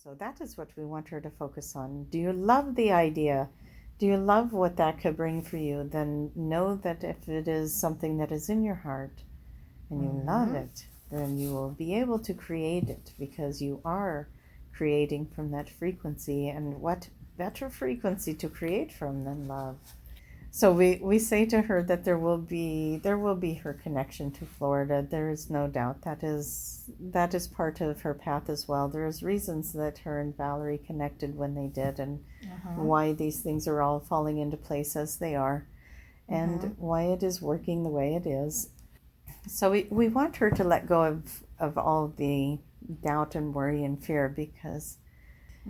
So that is what we want her to focus on. Do you love the idea? Do you love what that could bring for you? Then know that if it is something that is in your heart and you love it, then you will be able to create it, because you are creating from that frequency. And what better frequency to create from than love? So we say to her that there will be her connection to Florida. There is no doubt that is part of her path as well. There's reasons that her and Valerie connected when they did, and why these things are all falling into place as they are, and why it is working the way it is. So we want her to let go of all the doubt and worry and fear, because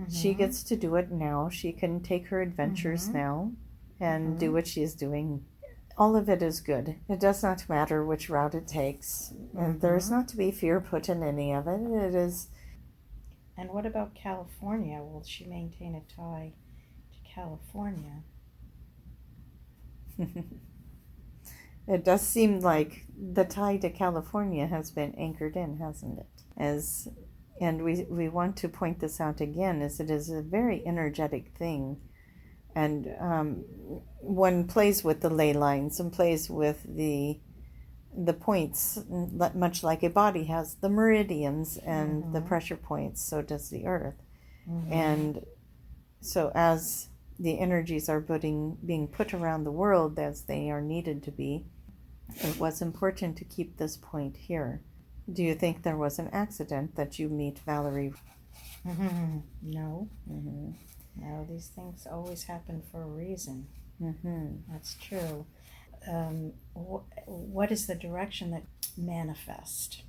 she gets to do it now. She can take her adventures now and do what she is doing. All of it is good. It does not matter which route it takes. And there's not to be fear put in any of it. It is. And what about California? Will she maintain a tie to California? It does seem like the tie to California has been anchored in, hasn't it? And we want to point this out again, as it is a very energetic thing. And one plays with the ley lines and plays with the points, much like a body has the meridians and the pressure points, so does the earth. And so as the energies are being put around the world as they are needed to be, it was important to keep this point here. Do you think there was an accident that you meet Valerie? No. No, these things always happen for a reason. That's true. What is the direction that manifest?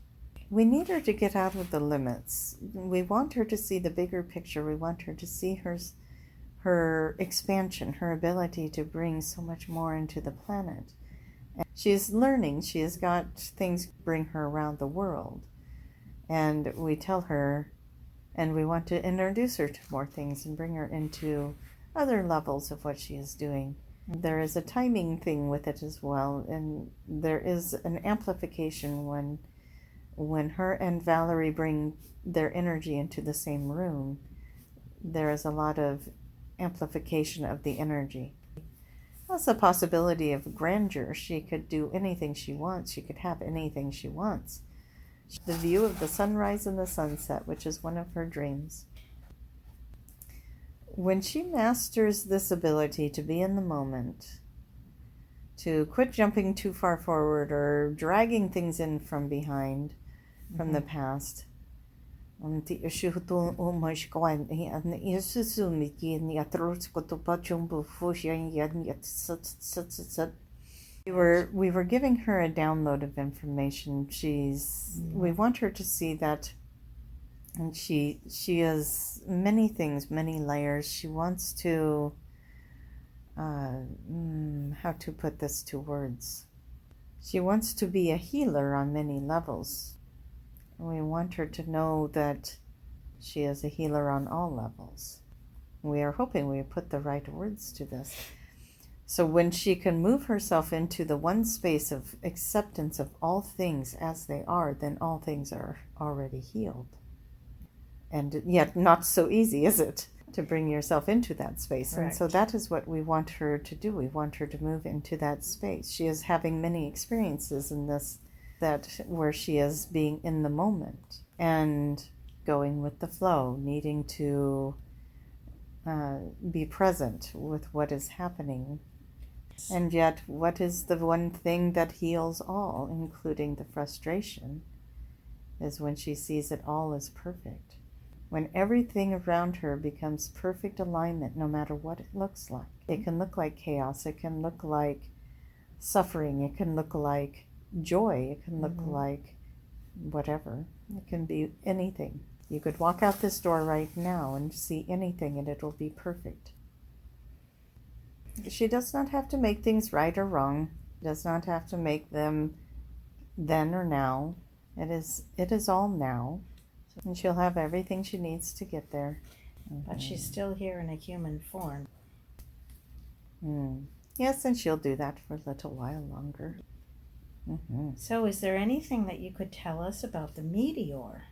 We need her to get out of the limits. We want her to see the bigger picture. We want her to see her expansion, her ability to bring so much more into the planet. And she is learning. She has got things bring her around the world. And we tell her, and we want to introduce her to more things and bring her into other levels of what she is doing. There is a timing thing with it as well, and there is an amplification when her and Valerie bring their energy into the same room. There is a lot of amplification of the energy. That's a possibility of grandeur. She could do anything she wants. She could have anything she wants. The view of the sunrise and the sunset, which is one of her dreams. When she masters this ability to be in the moment, to quit jumping too far forward or dragging things in from behind, from the past, we were giving her a download of information. We want her to see that, and she is many things, many layers. She wants to how to put this to words. She wants to be a healer on many levels. We want her to know that she is a healer on all levels. We are hoping we put the right words to this. So when she can move herself into the one space of acceptance of all things as they are, then all things are already healed. And yet not so easy, is it, to bring yourself into that space? Correct. And so that is what we want her to do. We want her to move into that space. She is having many experiences in this, where she is being in the moment and going with the flow, needing to be present with what is happening. And yet, what is the one thing that heals all, including the frustration, is when she sees it all as perfect. When everything around her becomes perfect alignment, no matter what it looks like. It can look like chaos, it can look like suffering, it can look like joy, it can look like whatever. It can be anything. You could walk out this door right now and see anything and it will be perfect. She does not have to make things right or wrong. Does not have to make them then or now. It is all now. And she'll have everything she needs to get there. But she's still here in a human form. Yes, and she'll do that for a little while longer. So is there anything that you could tell us about the meteor?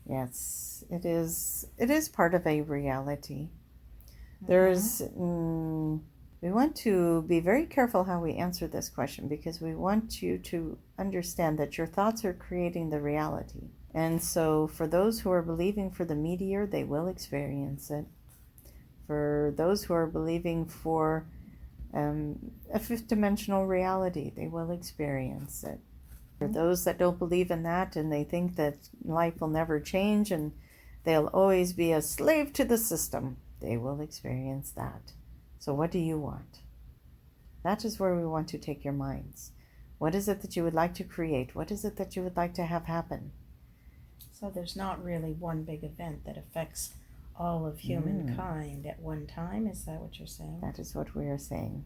Yes, it is. It is part of a reality. Mm-hmm. There's. We want to be very careful how we answer this question because we want you to understand that your thoughts are creating the reality. And so, for those who are believing for the meteor, they will experience it. For those who are believing for a fifth dimensional reality, they will experience it. For those that don't believe in that and they think that life will never change and they'll always be a slave to the system, they will experience that. So what do you want? That is where we want to take your minds. What is it that you would like to create? What is it that you would like to have happen? So there's not really one big event that affects all of humankind at one time? Is that what you're saying? That is what we are saying.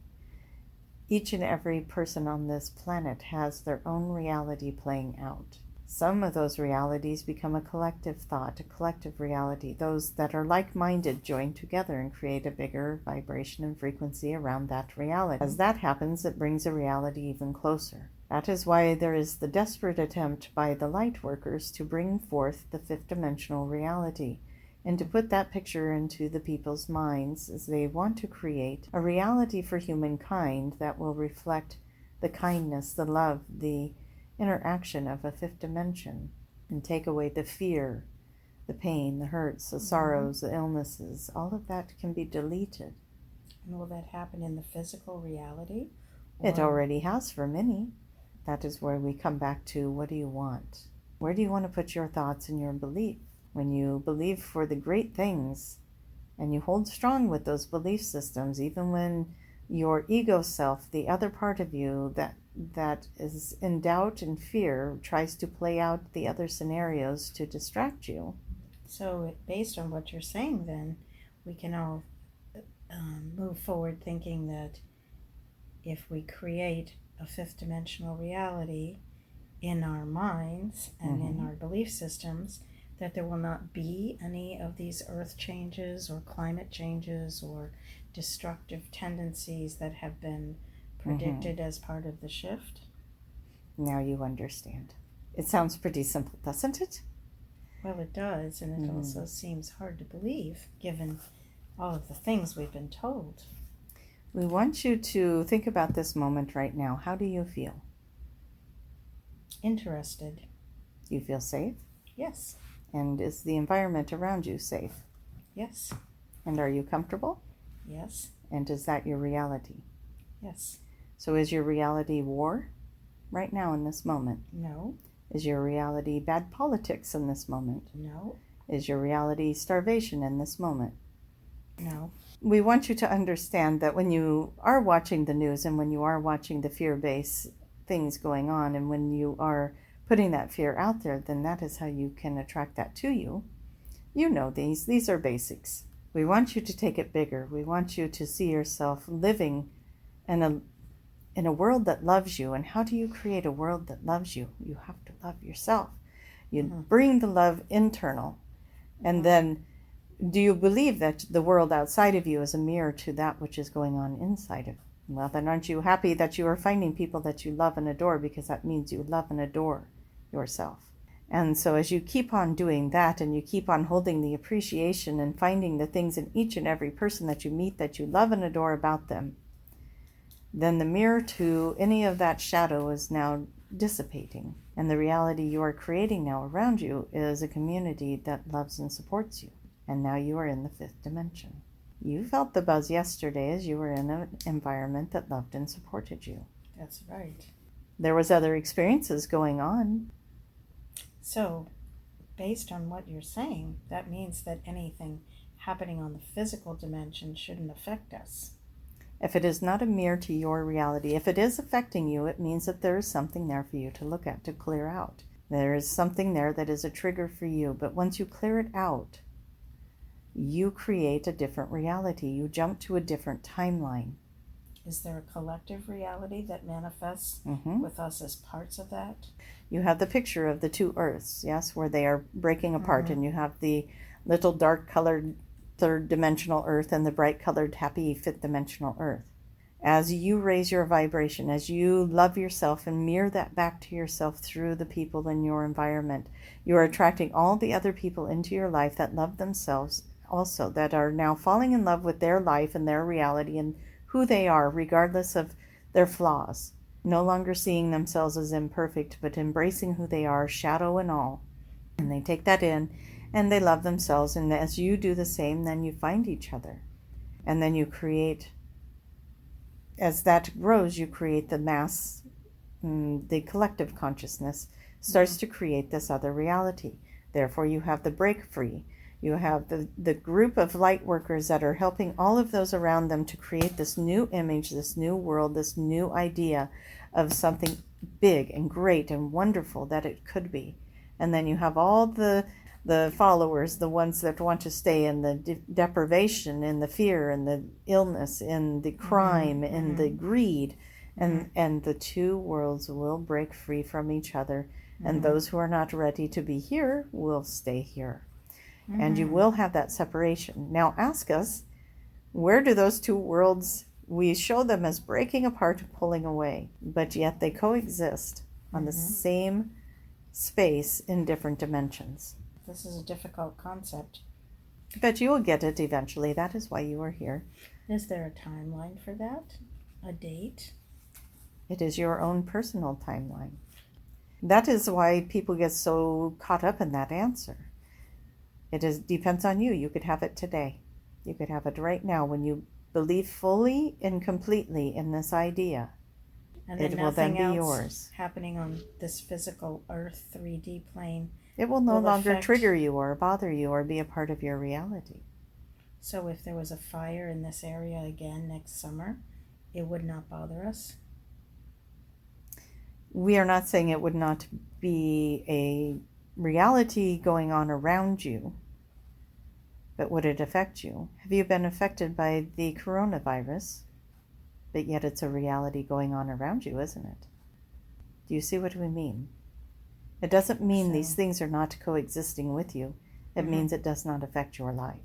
Each and every person on this planet has their own reality playing out. Some of those realities become a collective thought, a collective reality. Those that are like-minded join together and create a bigger vibration and frequency around that reality. As that happens, it brings a reality even closer. That is why there is the desperate attempt by the light workers to bring forth the fifth dimensional reality and to put that picture into the people's minds as they want to create a reality for humankind that will reflect the kindness, the love, the interaction of a fifth dimension and take away the fear, the pain, the hurts, the sorrows, the illnesses. All of that can be deleted. And will that happen in the physical reality? It already has for many. That is where we come back to, what do you want? Where do you want to put your thoughts and your belief? When you believe for the great things and you hold strong with those belief systems, even when your ego self, the other part of you that is in doubt and fear, tries to play out the other scenarios to distract you. So based on what you're saying then, we can all move forward thinking that if we create a fifth dimensional reality in our minds and in our belief systems, that there will not be any of these earth changes or climate changes or destructive tendencies that have been predicted as part of the shift. Now you understand. It sounds pretty simple, doesn't it? Well, it does, and it also seems hard to believe given all of the things we've been told. We want you to think about this moment right now. How do you feel? Interested. You feel safe? Yes. And is the environment around you safe? Yes. And are you comfortable? Yes. And is that your reality? Yes. So is your reality war right now in this moment? No. Is your reality bad politics in this moment? No. Is your reality starvation in this moment? No. We want you to understand that when you are watching the news and when you are watching the fear-based things going on and when you are putting that fear out there, then that is how you can attract that to you. You know these are basics. We want you to take it bigger. We want you to see yourself living in a world that loves you. And how do you create a world that loves you? You have to love yourself. You bring the love internal. And then do you believe that the world outside of you is a mirror to that which is going on inside of you? Well, then aren't you happy that you are finding people that you love and adore, because that means you love and adore yourself. And so as you keep on doing that and you keep on holding the appreciation and finding the things in each and every person that you meet that you love and adore about them, then the mirror to any of that shadow is now dissipating. And the reality you are creating now around you is a community that loves and supports you. And now you are in the fifth dimension. You felt the buzz yesterday as you were in an environment that loved and supported you. That's right. There was other experiences going on. So, based on what you're saying, that means that anything happening on the physical dimension shouldn't affect us. If it is not a mirror to your reality, if it is affecting you, it means that there is something there for you to look at, to clear out. There is something there that is a trigger for you, but once you clear it out, you create a different reality. You jump to a different timeline. Is there a collective reality that manifests with us as parts of that? You have the picture of the two Earths, yes, where they are breaking apart, and you have the little dark-colored third-dimensional Earth and the bright-colored, happy fifth-dimensional Earth. As you raise your vibration, as you love yourself and mirror that back to yourself through the people in your environment, you are attracting all the other people into your life that love themselves also, that are now falling in love with their life and their reality and who they are, regardless of their flaws. No longer seeing themselves as imperfect, but embracing who they are, shadow and all. And they take that in and they love themselves. And as you do the same, then you find each other. And then you create, as that grows, you create the mass, the collective consciousness starts to create this other reality. Therefore, you have the break free. You have the group of light workers that are helping all of those around them to create this new image, this new world, this new idea of something big and great and wonderful that it could be. And then you have all the followers, the ones that want to stay in the deprivation, in the fear, in the illness, in the crime, in the greed. And the two worlds will break free from each other. And those who are not ready to be here will stay here. And you will have that separation. Now ask us, where do those two worlds, we show them as breaking apart and pulling away, but yet they coexist on the same space in different dimensions. This is a difficult concept. But you will get it eventually. That is why you are here. Is there a timeline for that? A date? It is your own personal timeline. That is why people get so caught up in that answer. It depends on you. You could have it today. You could have it right now when you believe fully and completely in this idea. And then it will then be else yours. Happening on this physical Earth 3D plane. It will no longer trigger you or bother you or be a part of your reality. So if there was a fire in this area again next summer, it would not bother us? We are not saying it would not be a reality going on around you, but would it affect you? Have you been affected by the coronavirus? But yet it's a reality going on around you, isn't it? Do you see what we mean? It doesn't mean these things are not coexisting with you. It means it does not affect your life.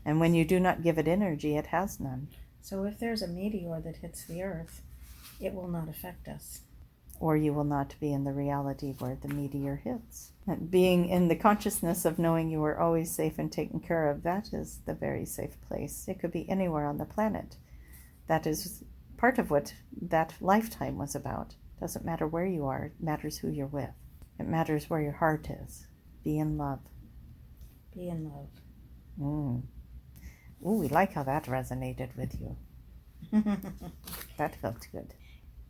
And when you do not give it energy, it has none. So if there's a meteor that hits the Earth, it will not affect us. Or you will not be in the reality where the meteor hits. And being in the consciousness of knowing you are always safe and taken care of, that is the very safe place. It could be anywhere on the planet. That is part of what that lifetime was about. It doesn't matter where you are, it matters who you're with. It matters where your heart is. Be in love. Be in love. Ooh, we like how that resonated with you. That felt good.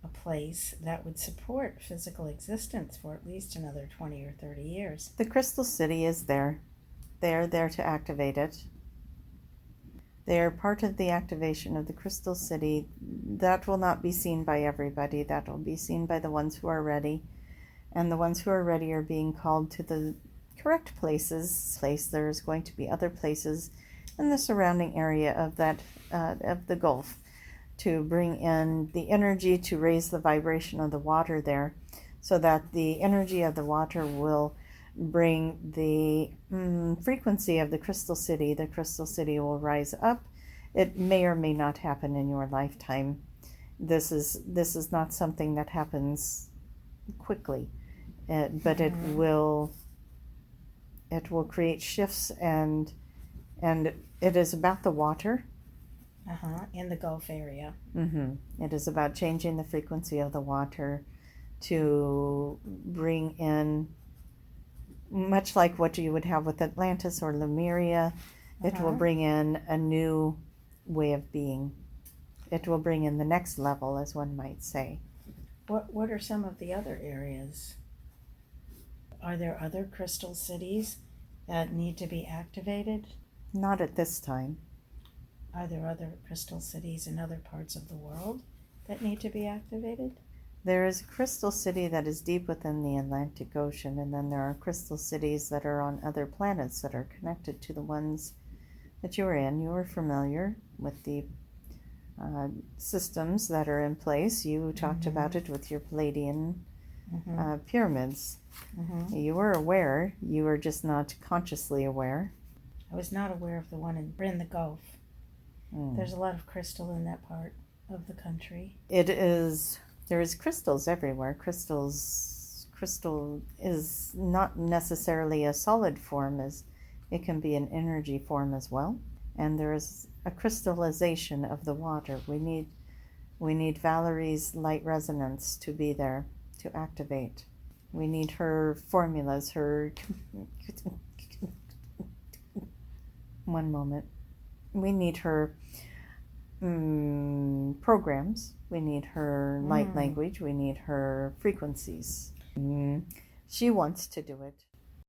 A place that would support physical existence for at least another 20 or 30 years. The Crystal City is there. They are there to activate it. They are part of the activation of the Crystal City. That will not be seen by everybody. That will be seen by the ones who are ready. And the ones who are ready are being called to the correct places. There's going to be other places in the surrounding area of that of the Gulf to bring in the energy to raise the vibration of the water there, so that the energy of the water will bring the frequency of the Crystal City. The Crystal City will rise up. It may or may not happen in your lifetime. This is not something that happens quickly, but it will create shifts, and it is about the water. In the Gulf area. It is about changing the frequency of the water to bring in, much like what you would have with Atlantis or Lemuria, it will bring in a new way of being. It will bring in the next level, as one might say. What are some of the other areas? Are there other crystal cities that need to be activated? Not at this time. Are there other crystal cities in other parts of the world that need to be activated? There is a crystal city that is deep within the Atlantic Ocean, and then there are crystal cities that are on other planets that are connected to the ones that you're in. You are familiar with the systems that are in place. You talked about it with your Palladian pyramids. You were aware. You were just not consciously aware. I was not aware of the one in the Gulf. There's a lot of crystal in that part. of the country. It is, there is crystals everywhere. Crystal is not necessarily a solid form, as it can be an energy form as well. And there is a crystallization of the water. We need Valerie's light resonance to be there, to activate. We need her formulas, her... One moment. We need her programs. We need her light language. We need her frequencies. She wants to do it.